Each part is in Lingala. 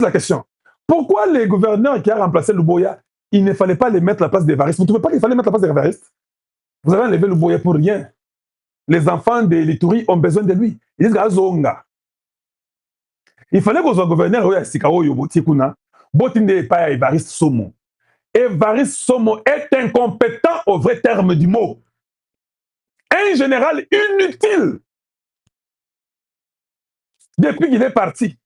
La question. Pourquoi les gouverneurs qui ont remplacé Luboya, il ne fallait pas les mettre à la place d'Évariste? Vous ne trouvez pas qu'il fallait mettre à la place d'Évariste? Vous avez enlevé Luboya pour rien. Les enfants de l'Ituri ont besoin de lui. Ils disent Azonga. Il fallait qu'on soit gouverneur à Sikao Yobotikuna. Botinde pas Évariste Somo. Évariste Somo est incompétent au vrai terme du mot. Un général inutile. Depuis qu'il est parti,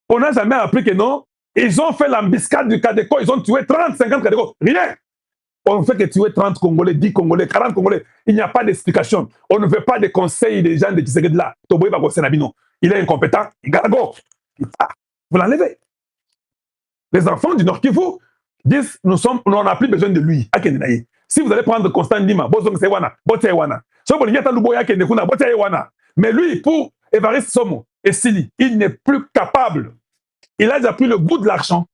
on n'a jamais appris que non. Ils ont fait l'embuscade du Kadeko. Ils ont tué 30, 50 Kadeko. Rien. On fait que tuer 30 Congolais, 10 Congolais, 40 Congolais. Il n'y a pas d'explication. On ne veut pas de conseils des gens de Tshisekedi là. Toboye Bako Senabino. Il est incompétent. Il garago. Vous l'enlevez. Les enfants du Nord Kivu disent on n'a plus besoin de lui. Si vous allez prendre Constant Ndima, mais lui, pour Évariste Somo et Sili, il n'est plus capable. Il a déjà pris le goût de l'argent.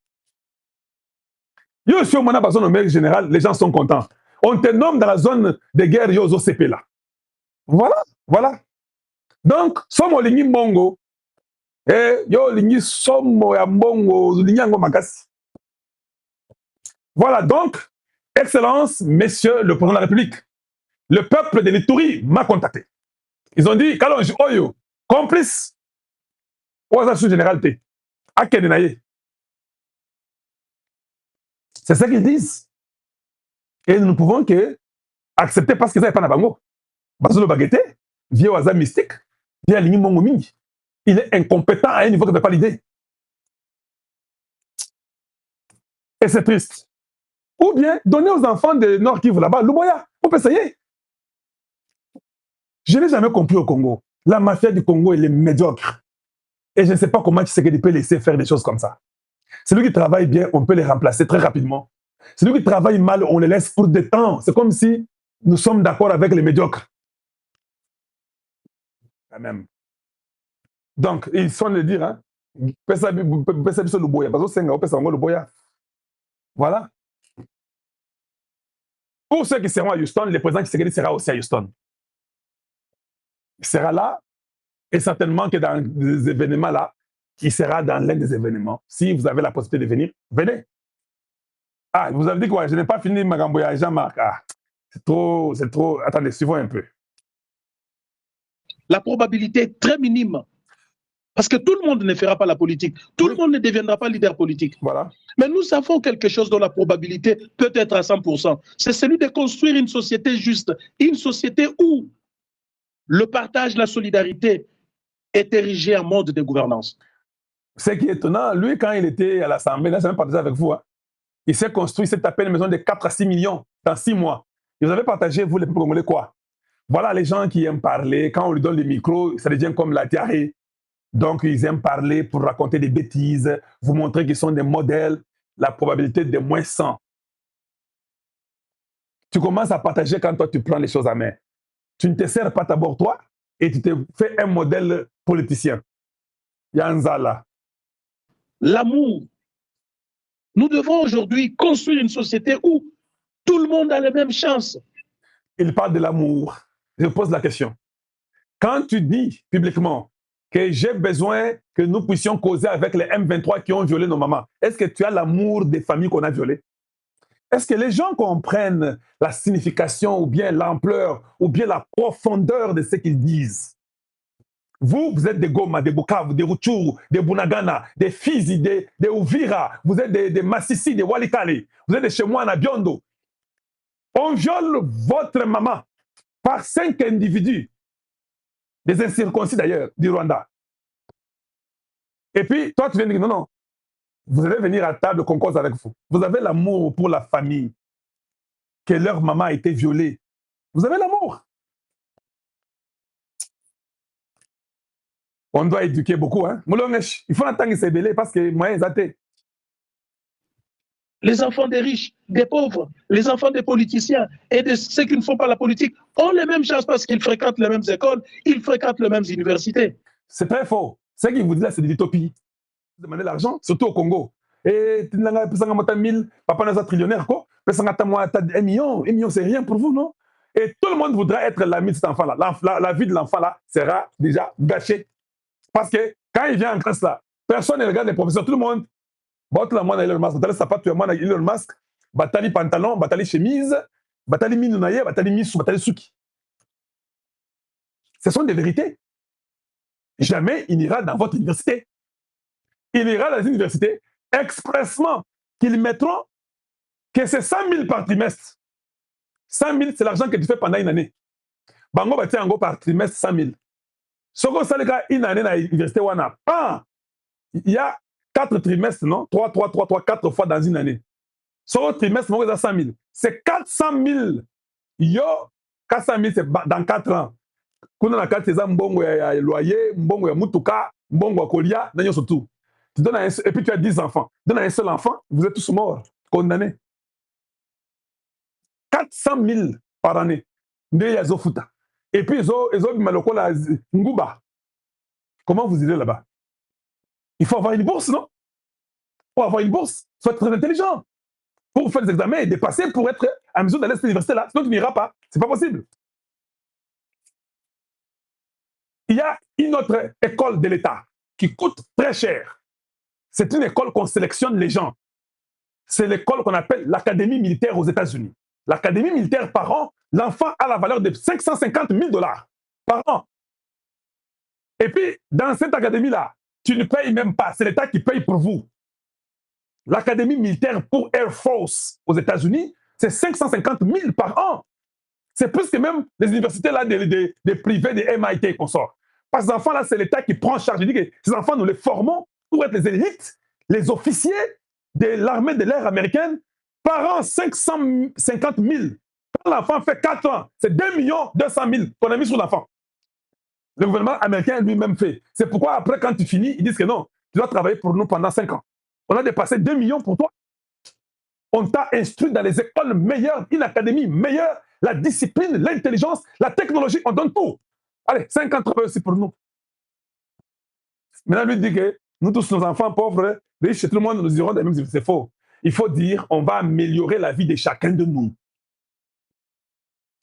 Yo, si on a besoin de maire général, les gens sont contents. On te nomme dans la zone de guerre Yozo CP là. Voilà, voilà. Donc, Somo Lingi Mbongo, yo Lingi Somo ya Mbongo, Lingi Ango Makasi. Voilà, donc, Excellence, Messieurs le Président de la République, le peuple de l'Ituri m'a contacté. Ils ont dit, Kalonji Oyo, complice, Oza sous-généralité, Akedenaye. C'est ça qu'ils disent. Et nous ne pouvons que accepter parce qu'ils n'avaient pas na bango. Bazolo Baguete, via Oza mystique, via Lingi Mongo Mingi. Il est incompétent à un niveau que vous n'avez pas l'idée. Et c'est triste. Ou bien, donner aux enfants de Nord Kivu là-bas, Luboya, on peut essayer. Je n'ai jamais compris au Congo. La mafia du Congo, elle est médiocre. Et je ne sais pas comment Tshisekedi peut laisser faire des choses comme ça. Celui qui travaille bien, on peut les remplacer très rapidement. Celui qui travaille mal, on les laisse pour des temps. C'est comme si nous sommes d'accord avec les médiocres. Quand même. Donc, ils sont de dire, hein, voilà. Pour ceux qui seront à Houston, le président Tshisekedi sera aussi à Houston. Il sera là, et certainement que dans des événements là, il sera dans l'un des événements. Si vous avez la possibilité de venir, venez. Ah, vous avez dit quoi? Je n'ai pas fini ma gamboya Jean-Marc. Ah, c'est trop. Attendez, suivons un peu. La probabilité est très minime. Parce que tout le monde ne fera pas la politique. Tout le monde ne deviendra pas leader politique. Voilà. Mais nous avons quelque chose dont la probabilité peut être à 100%. C'est celui de construire une société juste. Une société où le partage, la solidarité est érigé en mode de gouvernance. Ce qui est étonnant, lui, quand il était à l'Assemblée, là, je même partagé avec vous, hein, il s'est construit, il s'est tapé une maison de 4 à 6 millions dans 6 mois. Et vous avez partagé, vous, les Congolais, quoi? Voilà les gens qui aiment parler. Quand on lui donne les micros, ça devient comme la diarrhée. Donc, ils aiment parler pour raconter des bêtises, vous montrer qu'ils sont des modèles. La probabilité de moins 100. Tu commences à partager quand toi, tu prends les choses à main. Tu ne te sers pas d'abord toi et tu te fais un modèle politicien. Yanzala. L'amour. Nous devons aujourd'hui construire une société où tout le monde a les mêmes chances. Il parle de l'amour. Je pose la question. Quand tu dis publiquement que j'ai besoin que nous puissions causer avec les M23 qui ont violé nos mamans, est-ce que tu as l'amour des familles qu'on a violées? Est-ce que les gens comprennent la signification ou bien l'ampleur ou bien la profondeur de ce qu'ils disent? Vous êtes des Goma, des Bukavu, des Rutshuru, des Bunagana, des Fizi, des Uvira, vous êtes des Massissi, des Walikale, vous êtes des Chemoana, Biondo. On viole votre maman par 5 individus, des incirconcis d'ailleurs, du Rwanda. Et puis, toi, tu viens de dire, non, vous allez venir à table qu'on cause avec vous. Vous avez l'amour pour la famille, que leur maman a été violée. Vous avez l'amour. On doit éduquer beaucoup. Hein? Il faut entendre qu'ils s'ébellent parce que moi, ils athées. Les enfants des riches, des pauvres, les enfants des politiciens et de ceux qui ne font pas la politique ont les mêmes chances parce qu'ils fréquentent les mêmes écoles, ils fréquentent les mêmes universités. C'est très faux. Ce qu'il vous dit là, c'est de l'utopie. Vous demandez l'argent, surtout au Congo. Et tu n'as pas 1000, papa n'est pas trillionnaire, quoi. Tu as 1 million, c'est rien pour vous, non? Et tout le monde voudra être l'ami de cet enfant-là. La vie de l'enfant-là sera déjà gâchée. Parce que quand il vient en classe là, Personne ne regarde les professeurs. Tout le monde, la moine Elon Musk, batali sapato ya moine Elon Musk, batali pantalon, batali chemise, batali minunaye, batali misu, batali suki. Ce sont des vérités. Jamais il n'ira dans votre université. Il ira dans les universités expressement qu'ils mettront que c'est 100 000 par trimestre. 100 000, c'est l'argent que tu fais pendant une année. Bango bati yango par trimestre 100 000. Soko salika une année dans l'université wana. Il y a 4 trimestres, non? 3, 4 fois dans une année. Soko trimestre, moi, c'est 100 000. C'est 400 000. Yo, 400 000, c'est dans 4 ans. Kuna na kati za mbongo ya loyer, mbongo ya mutuka, mbongo ya kolia, nanyo surtout. Tu donnes et puis tu as 10 enfants. Tu donnes à un seul enfant, vous êtes tous morts, condamnés. 400 000 par année. Et puis, ils ont Nguba. Comment vous irez là-bas? Il faut avoir une bourse, non? Pour avoir une bourse, il faut être très intelligent. Pour faire des examens et dépasser pour être à mesure d'aller à cette université-là. Sinon, tu n'iras pas. Ce n'est pas possible. Il y a une autre école de l'État qui coûte très cher. C'est une école qu'on sélectionne les gens. C'est l'école qu'on appelle l'Académie militaire aux États-Unis. L'Académie militaire, par an, l'enfant a la valeur de 550 000 $ par an. Et puis, dans cette académie-là, tu ne payes même pas. C'est l'État qui paye pour vous. L'Académie militaire pour Air Force aux États-Unis, c'est 550 000 par an. C'est plus que même les universités là, des privés, des MIT et consorts. Parce que ces enfants-là, c'est l'État qui prend en charge. Je dis que ces enfants, nous les formons pour être les élites, les officiers de l'armée de l'air américaine. Par an, 550 000. Quand l'enfant fait 4 ans, c'est 2 200 000 qu'on a mis sur l'enfant. Le gouvernement américain lui-même fait. C'est pourquoi après, quand tu finis, ils disent que non, tu dois travailler pour nous pendant 5 ans. On a dépassé 2 millions pour toi. On t'a instruit dans les écoles meilleures, une académie meilleure, la discipline, l'intelligence, la technologie, on donne tout. Allez, 50 travailleurs aussi pour nous. Maintenant, lui dit que nous tous, nos enfants pauvres, riches, tout le monde, nous dirons des mêmes choses. C'est faux. Il faut dire, on va améliorer la vie de chacun de nous.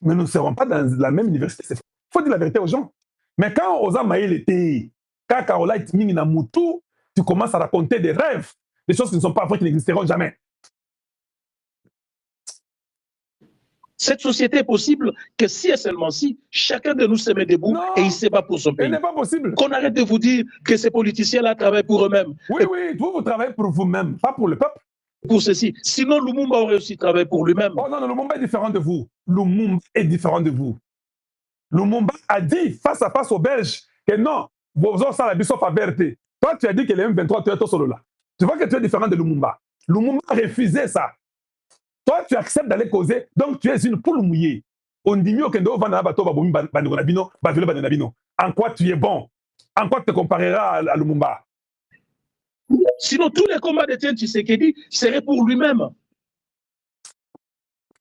Mais nous ne serons pas dans la même université. Il faut dire la vérité aux gens. Mais quand Oza Maïl était, quand Karola Ming Namutu, tu commences à raconter des rêves, des choses qui ne sont pas vraies, qui n'existeront jamais. Cette société est possible que si et seulement si chacun de nous se met debout et il se bat pour son pays. Ce n'est pas possible. Qu'on arrête de vous dire que ces politiciens-là travaillent pour eux-mêmes. Oui, oui, vous travaillez pour vous-même, pas pour le peuple. Pour ceci. Sinon, Lumumba aurait aussi travaillé pour lui-même. Oh non, non, Lumumba est différent de vous. Lumumba est différent de vous. Lumumba a dit face à face aux Belges que non, vos os à la bisop à vérité. Toi, tu as dit que les M23, tu es tout solo là. Tu vois que tu es différent de Lumumba. Lumumba a refusé ça. Toi, tu acceptes d'aller causer, donc tu es une poule mouillée. On dit mieux que en quoi tu es bon? En quoi tu te compareras à Lumumba? Sinon, tous les combats de Tiens Tshisekedi seraient pour lui-même.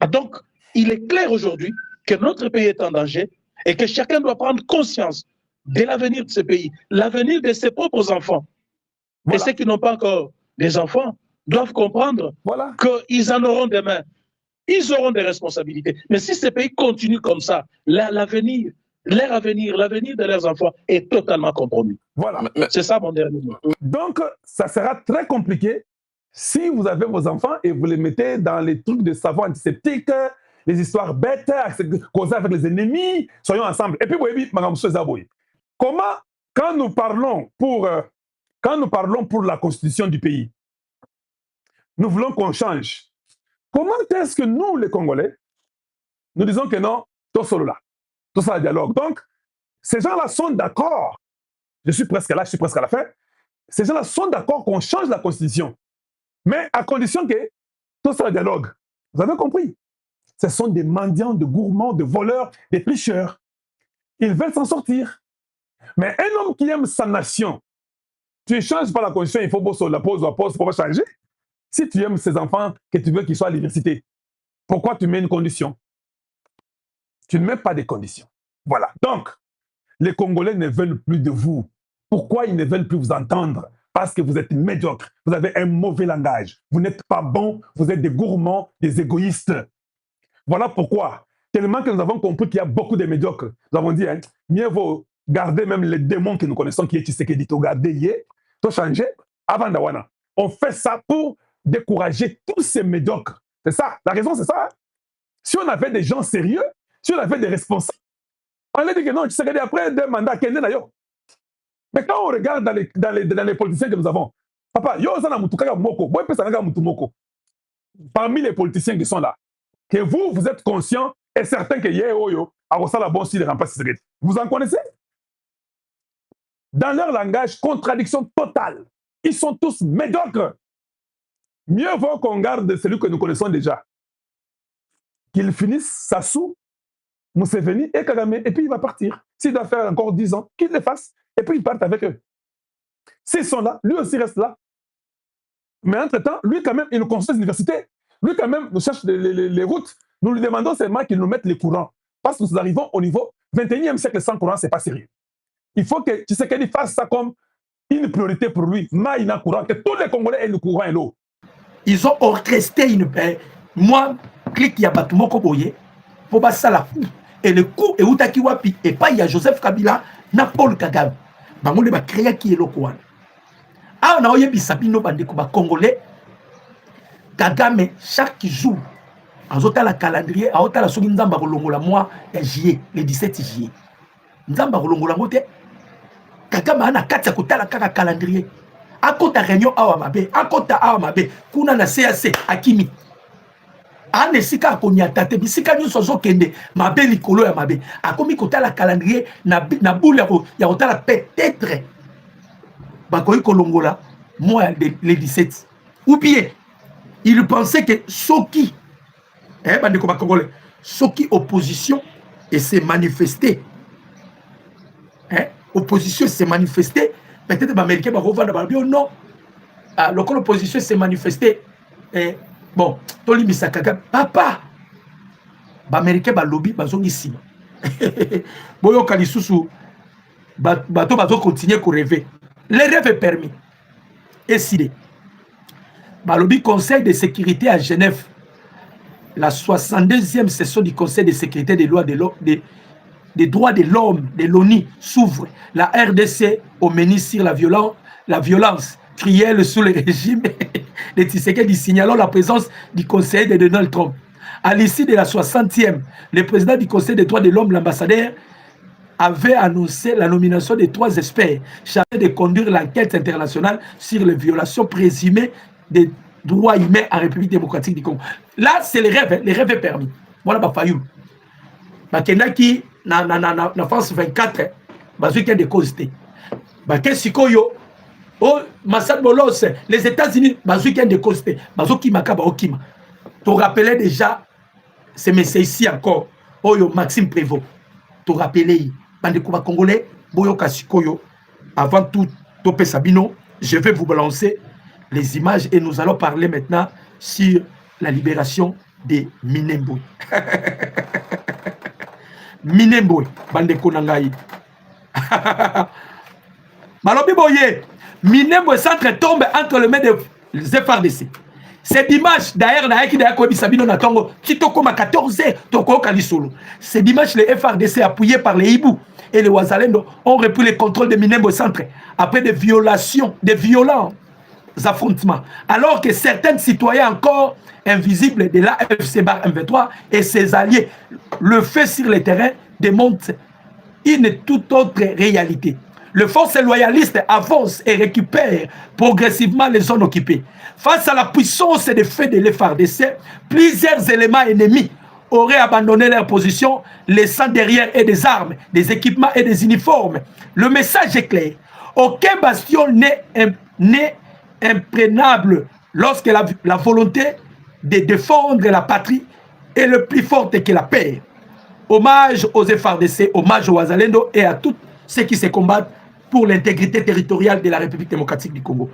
Donc, il est clair aujourd'hui que notre pays est en danger et que chacun doit prendre conscience de l'avenir de ce pays, l'avenir de ses propres enfants. Voilà. Et ceux qui n'ont pas encore des enfants doivent comprendre qu'ils en auront demain. Ils auront des responsabilités. Mais si ce pays continue comme ça, l'avenir, leur avenir, l'avenir de leurs enfants est totalement compromis. Voilà. C'est ça mon dernier mot. Donc, ça sera très compliqué si vous avez vos enfants et vous les mettez dans les trucs de savon antiseptique, les histoires bêtes, causer avec les ennemis, soyons ensemble. Et puis, comment, quand nous parlons pour la constitution du pays, nous voulons qu'on change. Comment est-ce que nous, les Congolais, nous disons que non, tout solo là, tout ça, le dialogue. Donc, ces gens-là sont d'accord. Je suis presque là, je suis presque à la fin. Ces gens-là sont d'accord qu'on change la constitution. Mais à condition que tout ça, le dialogue. Vous avez compris? Ce sont des mendiants, de gourmands, de voleurs, des tricheurs. Ils veulent s'en sortir. Mais un homme qui aime sa nation, tu ne changes pas la constitution, il faut bosser la pause ou la pause pour pas changer. Si tu aimes ces enfants, que tu veux qu'ils soient à l'université, pourquoi tu mets une condition? Tu ne mets pas de conditions. Voilà. Donc, les Congolais ne veulent plus de vous. Pourquoi ils ne veulent plus vous entendre? Parce que vous êtes médiocres, vous avez un mauvais langage, vous n'êtes pas bons, vous êtes des gourmands, des égoïstes. Voilà pourquoi, tellement que nous avons compris qu'il y a beaucoup de médiocres, nous avons dit, hein, mieux vaut garder même les démons que nous connaissons, qui est Tshisekedi, garder tout changer avant d'awana. On fait ça pour décourager tous ces médiocres. C'est ça. La raison, c'est ça. Hein? Si on avait des gens sérieux, si on avait des responsables, on allait dire que non, tu sais, après 2 mandats, d'ailleurs. Mais quand on regarde dans les politiciens que nous avons, papa, parmi les politiciens qui sont là, que vous êtes conscient et certain que Yehoyo a reçu la bonne de remplacer Tshisekedi. Vous en connaissez? Dans leur langage, contradiction totale. Ils sont tous médiocres. Mieux vaut qu'on garde celui que nous connaissons déjà. Qu'il finisse Sassou, Museveni et Kagame, et puis il va partir. S'il doit faire encore 10 ans, qu'il les fasse, et puis il parte avec eux. S'ils sont là, lui aussi reste là. Mais entre-temps, lui quand même, il nous construit des universités. Lui quand même, nous cherche les routes. Nous lui demandons seulement qu'il nous mette les courants. Parce que nous arrivons au niveau 21e siècle sans courant, ce n'est pas sérieux. Il faut que Tshisekedi fasse ça comme une priorité pour lui. Maïna courant, que tous les Congolais aient le courant et l'eau. Ils ont orchestré une paix. Moi, clique y a Batumoko Boye, pour passer la fou. Et le coup, et Outaki Wapi, et pas il y a Joseph Kabila, na Paul Kagame. Bango va créer qui est le courant. Ah, on a eu Bisabino Bandeko, Congolais. Kagame, chaque jour, en zota la calendrier, en zota la souki Nzamba Rolongola, moi, juillet, le 17 juillet. Nzamba Rolongola, moté. Kagame, ana katsa kotala kaka calendrier. Akota réunion awa mabe, akota awa mabe, kuna na CAC, akimi. Ane sika akonya tate, bisika nyo sozo kende, mabe likolo ya mabe. Akomi kotala calendrier, na boule ya kotala peut-être. Bakoyi kolongola, moi, le 17. Ou bien, il pensait que Soki, bandeko bakongole, Soki opposition et s'est manifesté. Opposition s'est manifestée. Peut-être que les Américains vont dire non. L'opposition s'est manifestée. Bon, Toli Misakaka, papa, les Américains vont lobby, ils sont ici. Boyo Kalisusu, bato continuer à rêver. Le rêve est permis. Et si le lobby Conseil de sécurité à Genève, la 62e session du Conseil de sécurité des lois des droits de l'homme de l'ONU s'ouvre. La RDC au menu sur la violence crielle sous le régime de Tshisekedi, signalant la présence du conseiller de Donald Trump. À l'issue de la 60e, le président du Conseil des droits de l'homme, l'ambassadeur, avait annoncé la nomination de 3 experts chargés de conduire l'enquête internationale sur les violations présumées des droits humains en République démocratique du Congo. Là, c'est le rêve est permis. Voilà, Bafayou. Bakendaki, na France 24, bazuki de costé. Bakesikoyo, oh, Massad Bolos, les États-Unis, bazuki de costé. Bazuki Makaba Okima. Tu rappelais déjà, c'est monsieur ici encore, Oyo Maxime Prévost. Tu rappelais, Bandeko Congolais, Boyo Kasikoyo, avant tout, Topé Sabino, je vais vous balancer les images et nous allons parler maintenant sur la libération de Minembwe. Minembwe, Bandeko Nangaï. Malobi Boye, Minembwe centre tombe entre les mains des FRDC. Cette image, d'ailleurs, cette image, les FRDC appuyés par les Hibou et les Ouazalendo ont repris le contrôle de Minembwe centre après des violations, des violents affrontements. Alors que certains citoyens encore invisibles de l'AFC M23 et ses alliés, le fait sur le terrain démontre une toute autre réalité. Les forces loyalistes avancent et récupèrent progressivement les zones occupées. Face à la puissance des faits de l'FRDC, plusieurs éléments ennemis auraient abandonné leur position, laissant derrière et des armes, des équipements et des uniformes. Le message est clair. Aucun bastion n'est imprenable lorsque la volonté de défendre la patrie est le plus forte que la paix. Hommage aux FRDC, hommage aux Ouazalendo et à tous ceux qui se combattent pour l'intégrité territoriale de la République démocratique du Congo.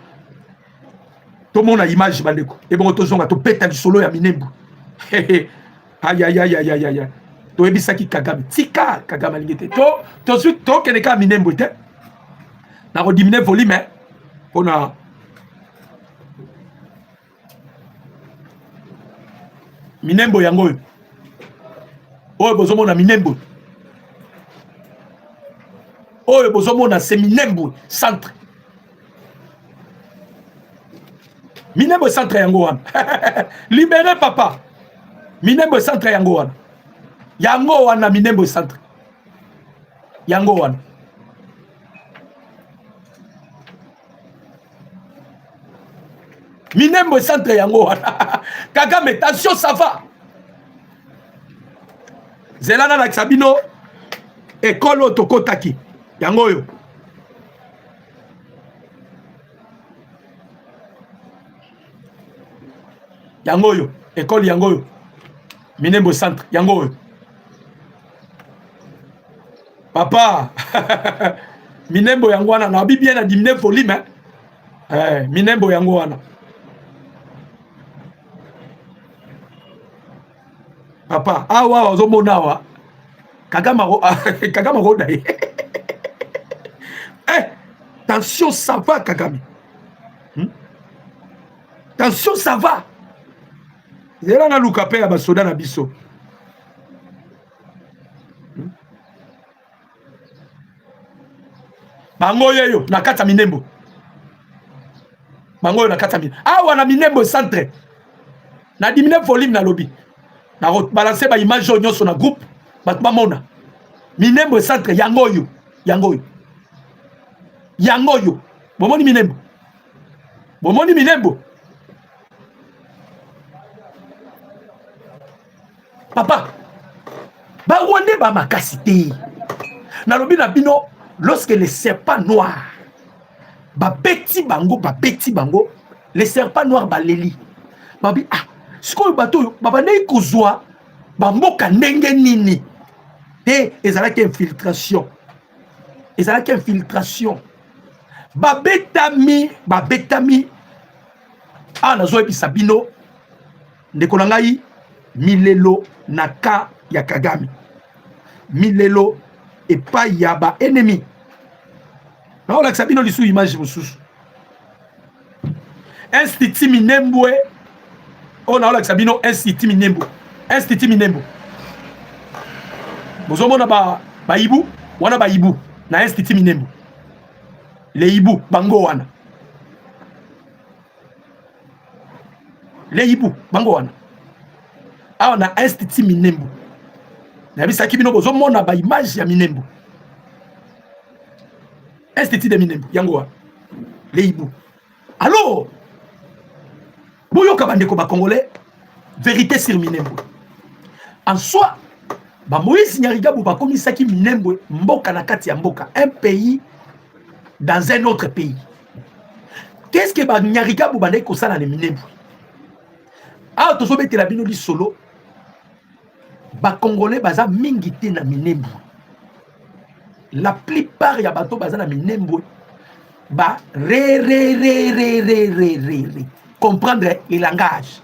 Tout le monde a l'image, Bandeko. Et bon, tout le monde a tout pété du solo à Minembwe. Aïe, aïe, aïe, aïe, aïe, aïe, aïe. Tu as vu ça qui Kagame. Tika, Kagame, l'ingété. Tu as vu, tu as vu, tu Minembwe. Tu as diminué le volume, hein. On a. Minembwe, yango. Oh, besoin de Minembwe. Oh, besoin de Minembwe, centre. Minembo centre yango wana. Libérez papa. Minembo centre yango wana. Yango wana Minembo centre. Yango wana. Minembo centre yango wana. Kagame, attention, ça va. Zelana na Sabino école otokotaki. Yango yo. Yango yo, école yango yo. Minembo centre yango yo. Papa. Minembo yango wana na bi bien a diminuer volume hein. Minembo yango wana. Papa, awa ozomona wa. Kagama rodai. Attention, ça va Kagame. Attention, ça va. Zela na luka pe ya basoda na biso. Bango yeyo na kata Minembo. Bango yo na kata Minembo. Awa na Minembo centre. Na diminuer volume na lobby. Na balancer ba image nyonso na groupe. Bat bamona. Minembo centre yango yo. Yango yo. Yango yo. Bomoni Minembo. Bomoni Minembo. Papa, ba wande ba makasité. Na lobi na bino, lorsque les serpents noirs, ba petit bango, les serpents noirs ba leli. Ba bi siko bato ba bande kozwa ba mboka ndenge nini. Ezalaki infiltration. Ezalaki infiltration. Ba betami. Nazo ebisa bino ndeko na ngai milelo naka ya Kagame. Milelo epa yaba ennemi. Na ola sabino lisu image mususu. Institut Minembwe. Na ola sabino Institut Minembwe. Institut Minembwe. Bozomona ba ibu, wana ba ibu na Institut Minembwe. Les ibu bango wana. Les ibu bango wana. Awa na Institut Minembwe. Na bisa kibino bozo mona ba image ya Minembwe. Institut de Minembwe yango wa. Leibu. Alors boyoka bandeko ba congolais vérité sur Minembwe. En soi ba Moïse Nyarigabou ba komisaki Minembwe mboka na kati ya mboka, un pays dans un autre pays. Qu'est-ce que ba Nyarigabou ba ndeko sala na Minembwe? Ah tozo betela bino li solo. Ba Congolais baza mingi te na Minembwe. La plupart ya bato baza na Minembwe ba comprendre le langage.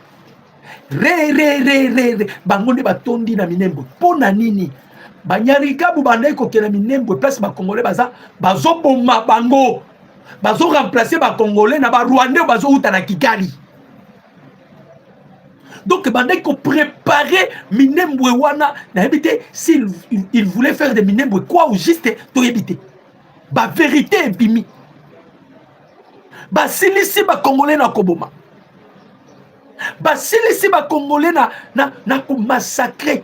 Bangonde batondi na Minembwe. Pona nini? Ba Nyarigabou bandai ko na Minembwe place ba Congolais baza bazo bomba bango. Bazo remplacer ba Congolais na ba Rwandais bazo uta na Kigali. Donc, il préparer Minembwe wana na habité s'il voulait faire des Minembwe quoi ou juste to habiter. Ba vérité bimi. Ba silisi ba Congolais na koboma. Ba silisi ba Congolais na ko massacrer.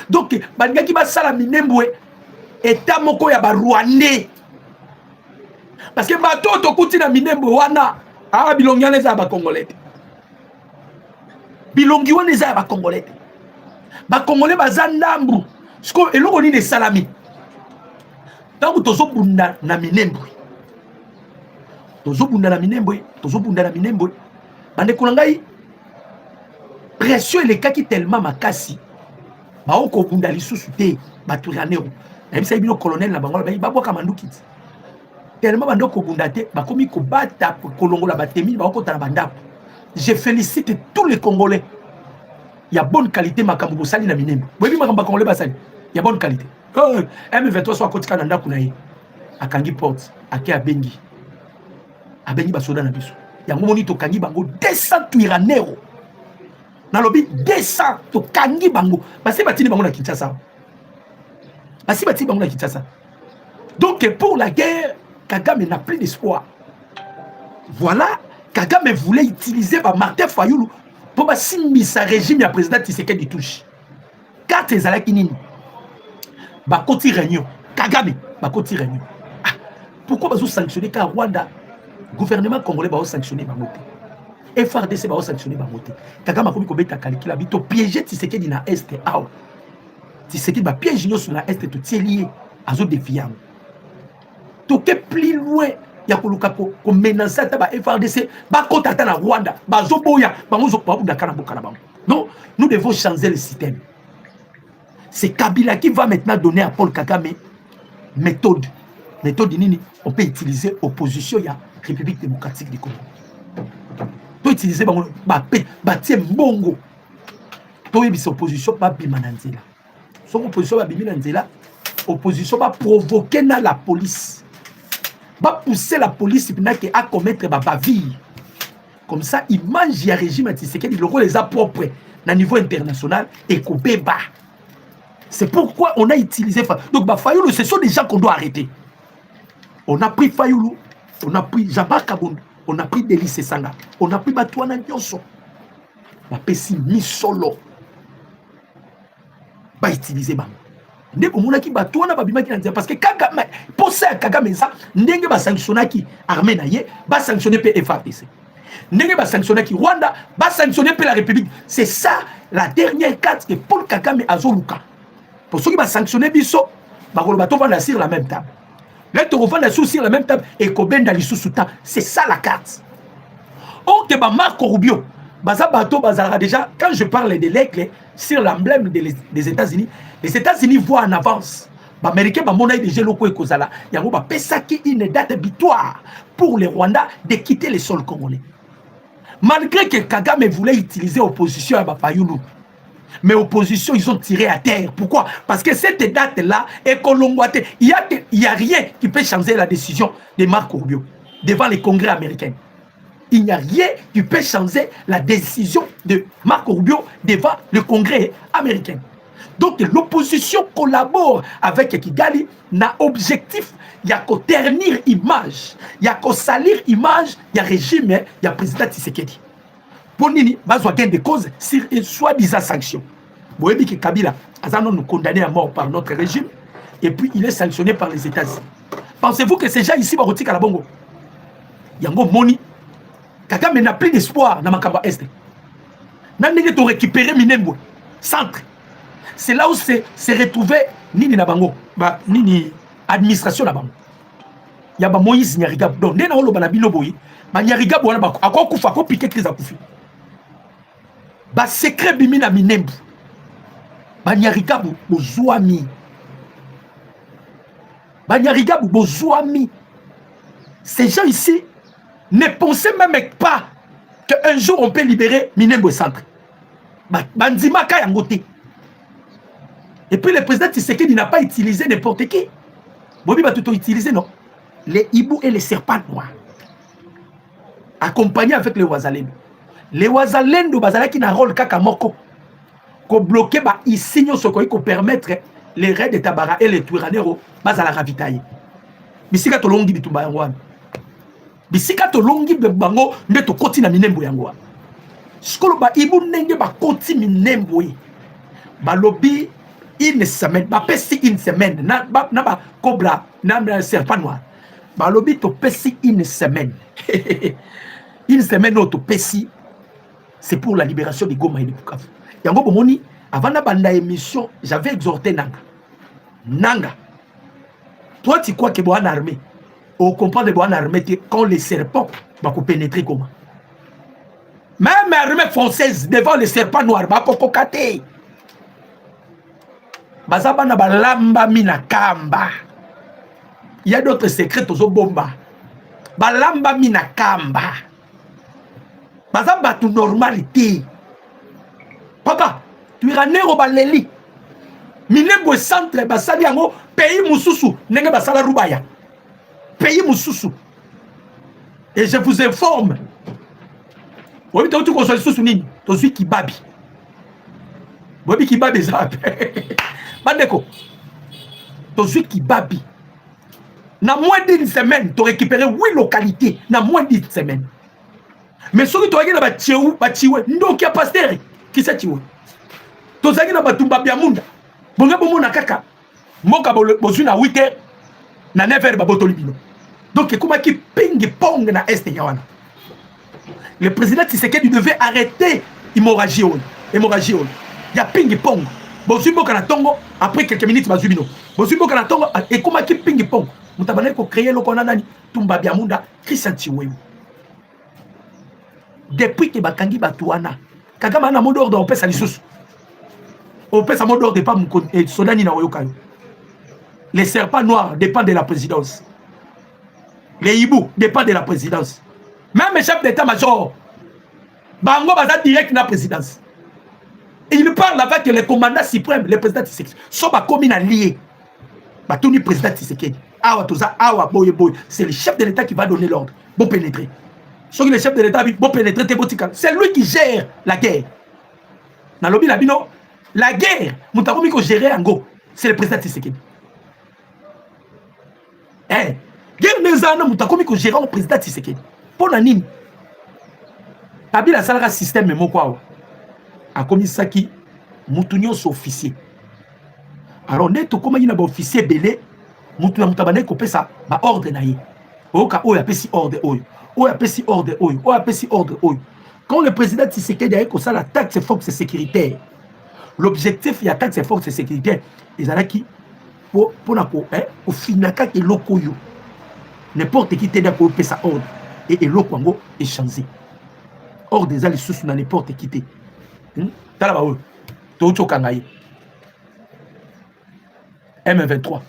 Donc, bangaki ba sala Minembwe état moko ya ba Rwandais. Parce que bato to kuti na Minembwe wana bilongiana za ba Congolais. Bilongi wana eza ba Congolais. Ba Congolais baza ndambu. Siko eloko ni de salami. Tangu tozobunda na Minembwe. Tozobunda na Minembwe. Bande kunangai pression elekaki tellement makasi. Ba oko bunda lisusu te baturanero. Na bisa bino colonel na bangola ba boka mandukiti. Tellement bande ko bunda te bakomi ko bata kolongola batemi ba oko tana bandako. Je félicite tous les Congolais. Il y a bonne qualité makambo bosali na Minembwe. Boyebi makambo Congolais basali. Il y a bonne qualité. M23 soit kotika na ndako na ye. Akangi porte, ake abengi. Abengi basoda na biso. Yango moni to kangi bango 200 tuiranero. Na lobi 200 to kangi bango. Basi batini bango na Kinshasa. Donc pour la guerre, Kagame n'a plus d'espoir. Voilà Kagame voulait utiliser Martin Fayoulou pour signer sa régime, le président Tshisekedi touche. Quatre ezalaki nini? Bakoti réunion. Kagame, bakoti réunion. Ah, pourquoi vous sanctionner quand Rwanda, gouvernement congolais va sanctionner Bamote? FRDC va sanctionner Bamote. Kagame a commis combien de calculs? Il a piégé Tshisekedi dans l'Est. Tshisekedi va piéger sur la Est, tout est lié à ce défiant. Tout est plus loin. Il y a qu'on menace à FRDC, bakota na Rwanda, bazoboya, non, nous devons changer le système. C'est Kabila qui va maintenant donner à Paul Kagame méthode. Méthode nini, on peut utiliser opposition à la République démocratique du Congo. On peut utiliser bâtir bongo. Pour y opposition pas bimananzela. Son opposition va bimananzela, opposition va provoquer la police. Va pousser la police à commettre ma baville. Comme ça, il mange le régime Tshisekedi, le rôle les a propres à niveau international et qu'on peut bas. C'est pourquoi on a utilisé donc Fayoulou, ce sont des gens qu'on doit arrêter. On a pris Fayoulou, on a pris Jean-Marc Kabound, on a pris Delis Sanga, on a pris Batouana Nyonso. On a pris Misolo. Va utiliser Bam. Parce que Kagame, pour ça, Kagame, ndenge ba sanctionnaki armée naie, ba sanctionner FARDC. Ndenge ba sanctionnaki Rwanda, ba sanctionner la République. C'est ça la dernière carte que Paul Kagame a zoluka. Pour ceux qui va sanctionner biso, ba kolobato va sur la même table. Là tu revends sur la même table et Kobenda lisusuta, c'est ça la carte. Or que ba Marco Rubio, baza bato bazara déjà quand je parle de l'aigle sur l'emblème des États-Unis, les États-Unis voient en avance. Les Américains ont déjà locaux et Kozala. Il y a une date butoir pour les Rwandais de quitter le sol congolais. Malgré que Kagame voulait utiliser l'opposition à Bafayoulou, mais l'opposition, ils ont tiré à terre. Pourquoi? Parce que cette date-là est colomboitée. Il n'y a rien qui peut changer la décision de Marco Rubio devant les congrès américains. Il n'y a rien qui peut changer la décision de Marco Rubio devant le congrès américain. Donc l'opposition collabore avec Kigali, n'a objectif, il y a qu'à ternir image, il y a qu'à salir image, il y a régime, il y a président Tshisekedi. Pour Nini, il y a gain de cause sur une soi-disant sanction. Vous voyez que Kabila a nous condamné à mort par notre régime et puis il est sanctionné par les États-Unis. Pensez-vous que ces gens ici vont retirer à la bongo? Yango Moni, Kagame n'a plus d'espoir dans Makamba Est. N'a pas récupérer Minembwe, centre. C'est là où s'est retrouvé Nini Nabango, Nini administration Nabango. Il y a Moïse Nyarigab. Donc, dès que na binoboyi, Nyarigab wana ba akwa kufa ko piquer crise akufi. Ba secret bimi na Minembwe. Nyarigab bozwami. Nyarigab bozwami. Ces gens ici ne pensaient même pas qu'un jour on peut libérer Minembwe centre. Bandima ka yangote. Et puis le président Tshisekedi n'a pas utilisé n'importe qui. Bobi va tout utiliser, non? Les hibous et les serpents noirs. Accompagnés avec les Wazalendo. Les Wazalendo, qui n'a rôle kakamoko. Ko bloquer ici, ce qui permettre les raids de Tabara et les Turanero, bazala ravitailler. Bisika to longi bitumba yangwa. Bisika to longi bebango, neto koti na Minembwe yangwa. Skolo ba hibou nenge ba koti Minembwe. Balobi une semaine, une semaine, na cobra, na serpent noir. Balobi to pesi une semaine. Une semaine auto pesi, c'est pour la libération de Goma et de Bukavu. Yango bomoni, avant na banda émission, j'avais exhorté Nanga. Toi tu crois que boan armé, au comprendre de boan armé quand les serpents va pénétrer comment? Même armée française devant les serpents noirs, va kokokate. Bazabana balamba mina kamba. Il y a d'autres secrets aux bomba. Balamba mina kamba. Bazaba tu normalité. Papa, tu iras nero baleli. Minembwe centre basali yango pays mususu nenge basala rubaya. Pays mususu. Et je vous informe. Oui, tu as construit sous nini, tu suis Kibabi. Bobi Kibabi zape. Bandeko, tu suis Kibabi. Dans moins d'une semaine, tu récupéré 8 localités. Dans moins d'une semaine. Mais ce que tu as dit, c'est que pasteur qui s'est tué. Tu as dit, Batumba Biamunda. Bonga Bomona Kaka. Moka Bozuna 8h. Na 9h, Babotolibino. Donc, comment qui ping pong na Est Yawana. Le président Tshisekedi devait arrêter l'hémorragie. Il y a ping pong. Bozumbo Kanatongo, après quelques minutes, Bazubino. Bozumbo Kanatongo, et comment qui ping pong. Moutabane ko créer le konanani. Tumba Biamunda, Christian Chiwewu. Depuis que Bakangi Batouana, Kagama na mot d'ordre, on pèse à l'issous. On pèse à mot d'ordre, pas Sodani na Oyokayo. Les serpents noirs dépendent de la présidence. Les hiboux dépendent de la présidence. Même les chefs d'état-major, Bango Baza direct dans la présidence. Et il parle avec le commandant suprême, le président Tshisekedi. Soba commune lié. Batuni président Tshisekedi. Awa Toza, Awa Boye Boye. C'est le chef de l'État qui va donner l'ordre. Bon pénétrer. Ceux qui le chef de l'État bon pénétrer, c'est lui qui gère la guerre. Dans le lobby, la guerre, Moutakoumi qui gère en go, c'est le président Tshisekedi. Eh, guerre des années, Moutakoumi qui gère le président Tshisekedi. Pour la nime. Kabila Salara système, mais quoi? A commis ça qui Moutounion sont officiers. Alors, net comment il y a un officier belé, Moutounia Moutabane qui ça, bah ordre naïe. Au cas où il y a si ordre oyo. Quand le président Tshisekedi a dit que ça la taxe forces sécuritaires, l'objectif il y a taxe forces sécuritaires, ils ont qui pour au final quand il lokoyo n'importe qui t'aide pour payer sa ordre et lokongo est changé. Ordre des alliés sous dans n'importe qui t'aide. T'as là-bas tout au kangaï M23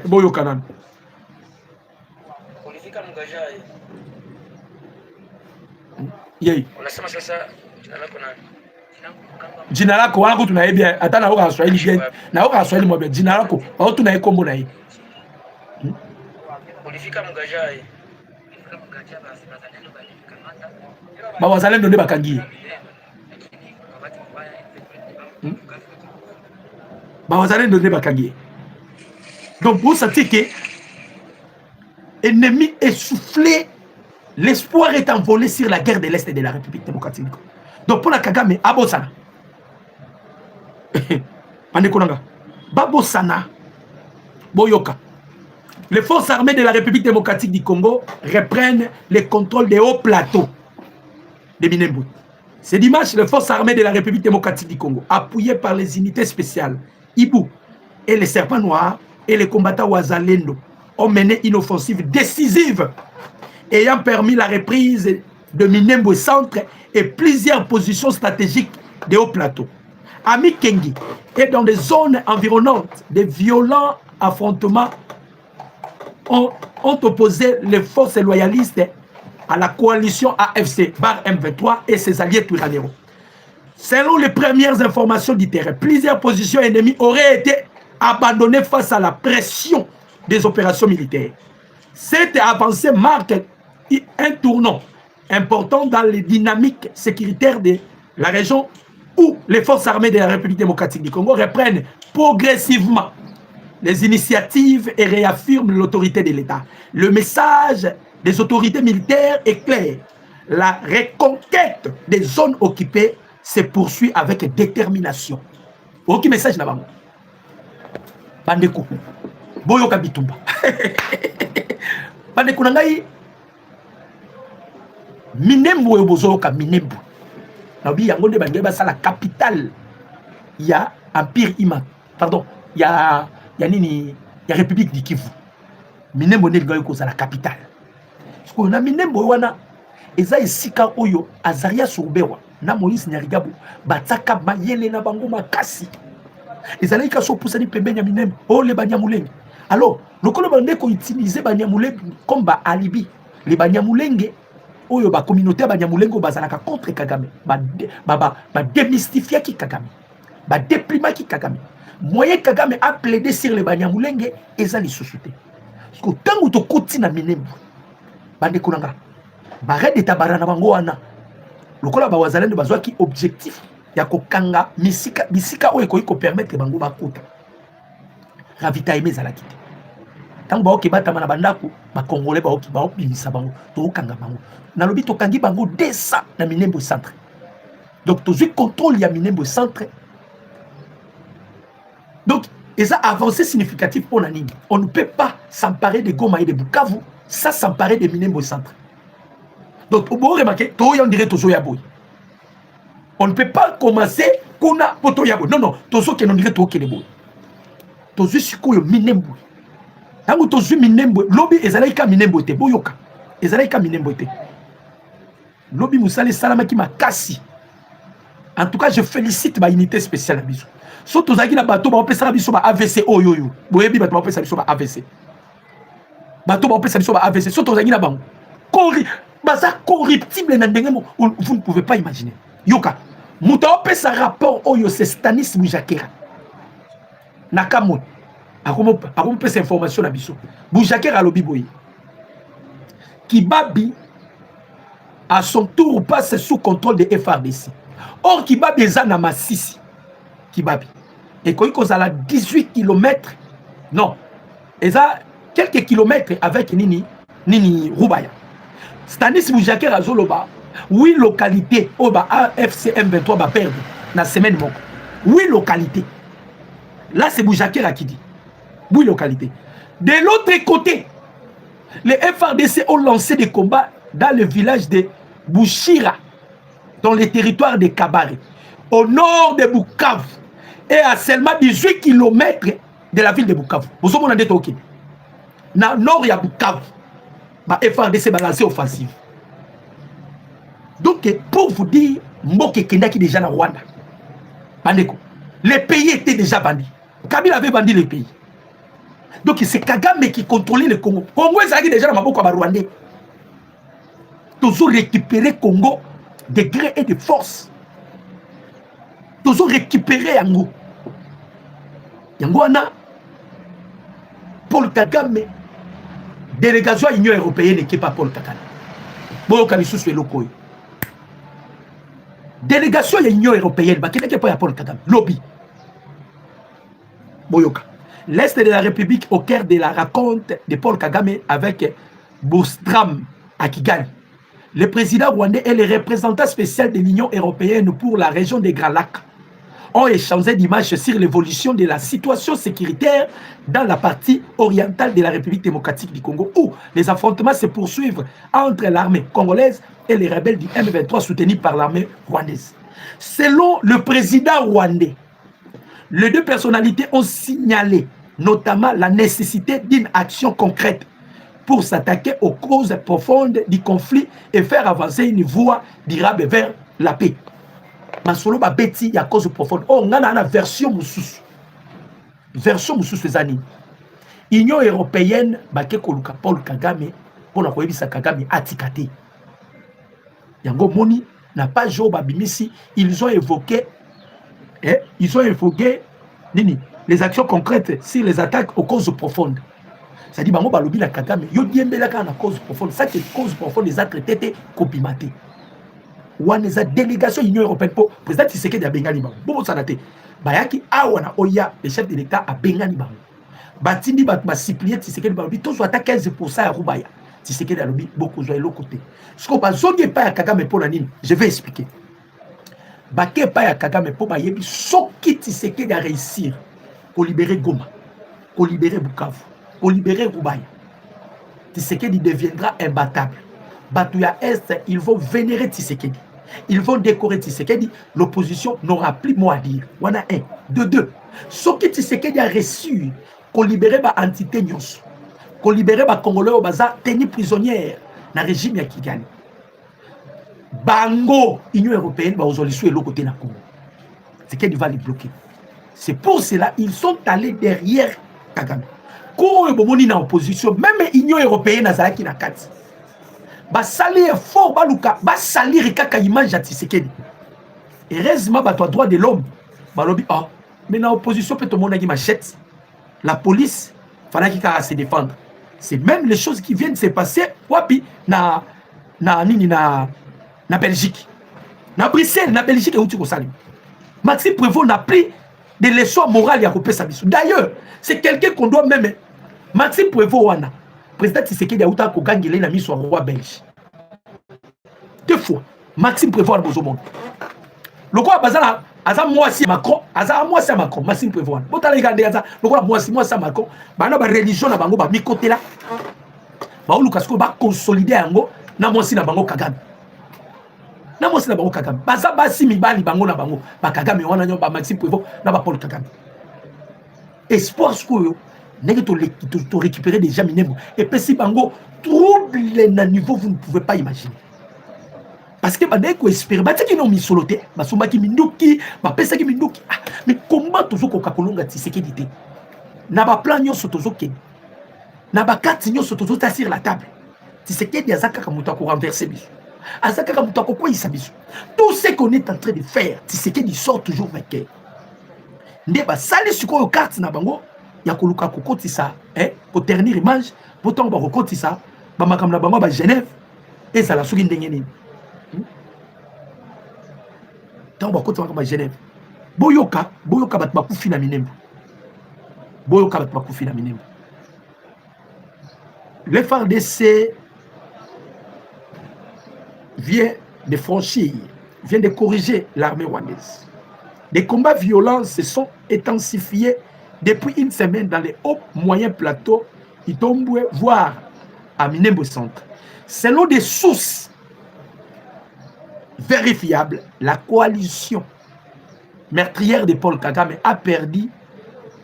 boyo kanan. Unasema sasa jina lako wangu tunaibia hata na oka Swahili bien na oka Swahili mwa jina lako au tunaikombo na hii ulifika Mgajai baba wazalendo ndio bakangie baba wazalendo ndio bakangie. Donc vous sentez que ennemi essoufflé. L'espoir est envolé sur la guerre de l'Est de la République démocratique. Donc pour la Kagame, Abosana. Babosana. Boyoka. Les forces armées de la République démocratique du Congo reprennent le contrôle des hauts plateaux de Minembwe. Ce dimanche, les forces armées de la République démocratique du Congo, appuyées par les unités spéciales Ibu et les serpents noirs et les combattants Wazalendo, ont mené une offensive décisive ayant permis la reprise de Minembwe Centre et plusieurs positions stratégiques des hauts plateaux. À Mikengi et dans des zones environnantes, des violents affrontements ont opposé les forces loyalistes à la coalition AFC, Bar M23 et ses alliés Twiraneros. Selon les premières informations du terrain, plusieurs positions ennemies auraient été abandonnées face à la pression des opérations militaires. Cette avancée marque un tournant important dans les dynamiques sécuritaires de la région où les forces armées de la République démocratique du Congo reprennent progressivement les initiatives et réaffirment l'autorité de l'État. Le message des autorités militaires est clair. La reconquête des zones occupées se poursuit avec détermination. Aucun message là-bas. Bandeko. Boyoka Bitumba. Bandeko nangai. Minembwe bozoka Minembwe. Nabi yango de bangeba ça la capitale. Il y a Empire Ima. Pardon, il y a République du Kivu. Minembwe ne ko ça la capitale. Parce qu'on a Minembwe wana eza esika oyo Azaria Soubewa na Moïse Nyarigabu bataka mayele na bango makasi. Ezali ka so poussani pembeni ya Minembwe o le Banyamulenge. Alors, le kolo bande ko utiliser Banyamulenge comme ba alibi. Les Banyamulenge oyo ba communauté Banyamulenge bazalaka contre Kagame. Ba démystifier ki Kagame. Ba déplimer ki Kagame. Moyen Kagame a plaidé sur les Banyamulenge ezali société. Parce que tango to koti na Minembwe. Bande kunanga. Ba red etabara na bango wana. Lokola ba wazalendo bazwa ki objectif ya kokanga bisika oyo ko permettre bango bakota. Ravitailler ezala kite. tant baoki batama na bandako ba congolais baoki bimisa bango to kanga bango na lobi to kangi bango 200 na Minembwe centre. Donc tozui contrôle ya Minembwe centre. Donc et ça avancé significatif pour Nani. On ne peut pas s'emparer de Goma et de Bukavu sans s'emparer de Minembwe centre. Donc au beau remarquer to on dirait tozo ya boy. On ne peut pas commencer kuna poto ya boy. Non non, tozo ke on dirait to ke le boy. Tozo sikoyo Minembwe. Tango tozo Minembwe, lobi ezalaika Minembwe te boyoka. Ezalaika Minembwe te. Lobi musale salama ki makasi. En tout cas, je félicite ma unité spéciale à Bisou. Surtout aux na bateau, on peut ça biso ba AVC oyoyo. Boyebi bateau on peut ça biso ba AVC. Bateau on peut ça biso ba AVC. Surtout aux na bango. Corruptible na ndenge vous ne pouvez pas imaginer. Yoka. Muta on peut ça rapport oyo c'est Stanis Boujakera. Nakamon. Akomo peut cette information na biso. Boujakera lobi boyi. Kibabi à son tour passe sous contrôle de FRDC. Or, Kibabi est à Massissi. Kibabi. Et quand il a 18 km, non, il a quelques kilomètres avec Nini Roubaya. Stanis Boujaker à Zoloba, 8 localités, au FCM 23 va perdre dans la semaine. 8 localités. Là, c'est Boujaker qui dit. 8 localités. De l'autre côté, les FRDC ont lancé des combats dans le village de Bouchira, dans les territoires de Kabare, au nord de Bukavu, et à seulement 18 km de la ville de Bukavu. Vous avez dit OK. Dans le nord, il y a Bukavu. FRDC va lancer offensive. Donc, pour vous dire, Mboke Kenda qui est déjà dans Rwanda. Les pays étaient déjà bandits. Kabila avait bandit les pays. Donc, c'est Kagame qui contrôlait le Congo. Congo est déjà dans Maboko Rwandais. Toujours récupérer Congo de gré et de force. Toujours récupérer Yango. Yango ana Paul Kagame, délégation à l'Union européenne qui n'est pas Paul Kagame. Boyoka lisusu eloko. Délégation à l'Union européenne, qui n'est pas Paul Kagame. Lobby. Boyoka. L'Est de la République au cœur de la raconte de Paul Kagame avec Boustram à Kigali. Le président rwandais et le représentant spécial de l'Union européenne pour la région des Grands Lacs ont échangé d'images sur l'évolution de la situation sécuritaire dans la partie orientale de la République démocratique du Congo, où les affrontements se poursuivent entre l'armée congolaise et les rebelles du M23 soutenus par l'armée rwandaise. Selon le président rwandais, les deux personnalités ont signalé notamment la nécessité d'une action concrète pour s'attaquer aux causes profondes du conflit et faire avancer une voie durable vers la paix. Masolo ba beti ya cause profonde. Oh, on a une version moussous. Version moussous les années. Union européenne, baké koluka Paul Kagame, pour la koyebisa Kagame atikate. Yango moni n'a pas joué babimisi, ils ont évoqué nini, les actions concrètes sur les attaques aux causes profondes. C'est-à-dire, bango balobi la Kagame, yo diembela ka na cause profonde, ça que cause profonde les actes étaient copimate. Wana za délégation Union européenne pour président Tshisekedi a bengani bango. Bobo sanate. Bayaki awana oya le chef de l'État a bengani bango. Batindi ba supplier Tshisekedi balobi to soit à 15% à Rubaya. Tshisekedi a lobi beaucoup zo l'autre côté. Ce qu'on pas zongi pas à Kagame pour la nini, je vais expliquer. Baké pas à Kagame pour ba yebi soki Tshisekedi a réussir pour libérer Goma, pour libérer Bukavu, pour libérer Rubaya. Tshisekedi deviendra imbattable. Batouya Est, ils vont vénérer Tshisekedi. Ils vont décorer Tshisekedi. L'opposition n'aura plus mot à dire. On a un. De deux. Ce que Tshisekedi a reçu, qu'on libérait ma entité Nyos, qu'on libérait ma Congolais au bazar, tenus prisonnières dans le régime ya Kigali. Bango, Union européenne, va aujourd'hui sur le côté de la Congo. Tshisekedi va les bloquer. C'est pour cela qu'ils sont allés derrière Kagame. Quand on est en opposition, même l'Union européenne a qui n'a quatre. Basali est fort, baluka, basali rikaka image à Tshisekedi. Heureusement, toi droit de l'homme, balobi ah, mais dans l'opposition peut tout le monde qui machette. La police, fallait qu'il se défendre. C'est même les choses qui viennent de se passer, wapi na Belgique, na Bruxelles, na Belgique et où tu peux saluer. Maxime Prévost n'a pris des leçons morales à Ropé Sabissou. D'ailleurs, c'est quelqu'un qu'on doit même Maxime Prévost wana président Tshisekedi a uta ko gangele na miso roi belge 2 fois Maxime Prévost na bozomona lokola bazala aza mwasi Macron aza mwasi Macron Maxime Prévost wana botala igande aza lokola mwasi Macron bana ba religion na bango ba mikotela ba oluka siko ba consolider yango na mwasi na bango Kagame na mwasi na bango Kagame baza basi mibali bango na bango ba Kagame wana nyo ba Maxime Prévost na ba Paul Kagame espoir sikoyo n'est que tu récupérer déjà Minembwe et puis si bango trouble na niveau vous ne pouvez pas imaginer parce que bandeko ko espérer bataki no misoloté basomaki minduki bapesaki minduki mais comment toujours ko kakolonga Tshisekedi te na ba plan nyonso tozoke na ba carte nyonso tozota sur la table Tshisekedi azaka ka muta ko renverser biso azaka ka muta ko kwisa biso tout ce qu'on est en train de faire Tshisekedi sort toujours vainqueur ndeba sali sikoyo carte na bango ya koluka kokotisa ko ternir image pourtant ba kokotisa ba makam na bango ba Genève et ça la soki ndenge nini tant ba kokotisa ba Genève boyoka bat bakufi na Minembwe boyoka bat bakufi na Minembwe le FARDC vient de corriger l'armée rwandaise. Des combats violents se sont intensifiés depuis une semaine dans les hauts moyens plateaux Itombwe, voire à Minembwe Centre. Selon des sources vérifiables, la coalition meurtrière de Paul Kagame a perdu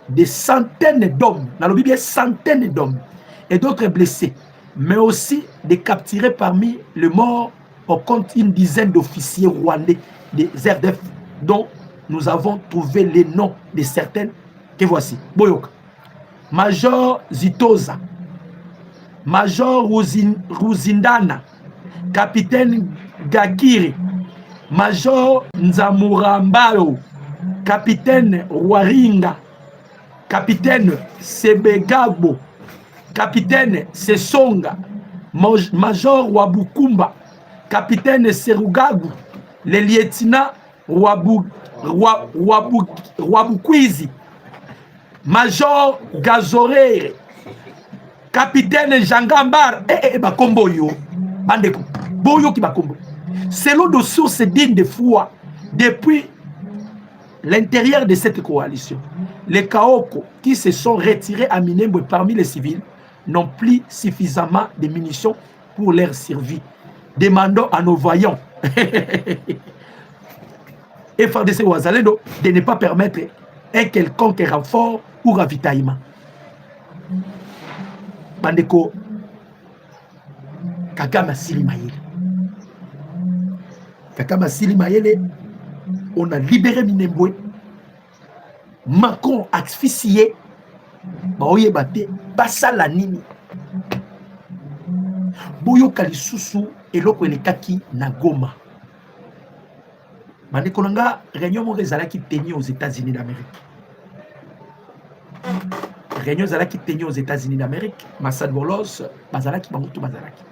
des centaines d'hommes, centaines d'hommes et d'autres blessés, mais aussi des capturés parmi les morts. On compte une dizaine d'officiers rwandais des RDF dont nous avons trouvé les noms de certaines que voici. Boyoka, Major Zitoza, Major Ruzindana, Capitaine Gakiri, Major Nzamurambao, Capitaine Waringa, Capitaine Sebegabo, Capitaine Sesonga, Major Wabukumba, Capitaine Serugagu, le lieutenant Wabukwizi, Major Gazorere, Capitaine Jangambar, Bakombo yo, Bandeko, Boyo ki Bakombo. Selon de sources dignes de foi, depuis l'intérieur de cette coalition, les Kaoko qui se sont retirés à Minembwe parmi les civils n'ont plus suffisamment de munitions pour leur survie. Demandons à nos voyants et FARDC Wazalendo de ne pas permettre un quelconque renfort ou ravitaillement. Bandeko Kagame Sili Mayele. Kagame Sili Mayele, on a libéré Minembwe. Macron asphyxié. Baoye bate, basala nini. Boyo kalisusu eloko elekaki na Goma. Bandeko nanga réunion mo ezalaki tenu aux États-Unis d'Amérique. Réunion ezalaki tenu aux États-Unis d'Amérique, Massad Bolos, bazalaki bango to bazalaki.